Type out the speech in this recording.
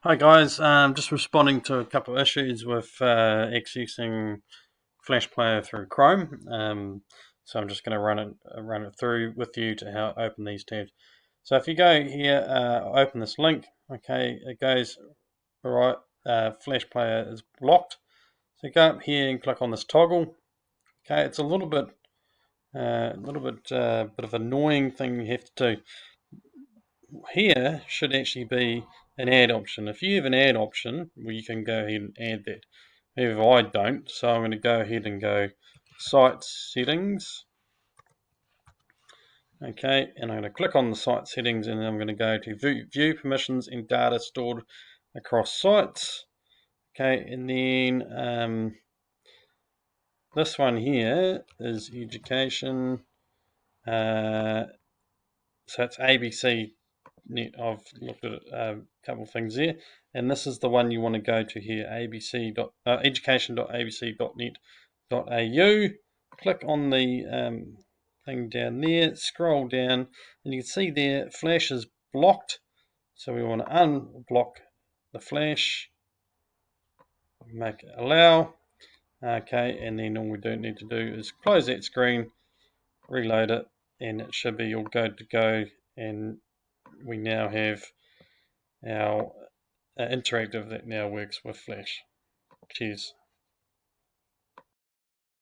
Hi guys, just responding to a couple of issues with accessing Flash Player through Chrome. So I'm just going to run it through with you to how to open these tabs. So if you go here, open this link. Okay, it goes right. Flash Player is blocked. So go up here and click on this toggle. Okay, it's a little bit bit of an annoying thing you have to do. Here should actually be an add option. If you have an add option, well, you can go ahead and add that. However, I don't, so I'm going to go ahead and go Site Settings. Okay, and I'm going to click on the Site Settings, and I'm going to go to View Permissions and Data Stored Across Sites. Okay, and then this one here is Education. So it's ABC. I've looked at a couple of things there, and this is the one you want to go to here: education.abc.net.au. Click on the thing down there, scroll down, and you can see there Flash is blocked. So we want to unblock the Flash, make it allow. Okay, and then all we do need to do is close that screen, reload it, and it should be all good to go. And we now have our interactive that now works with Flash. Cheers.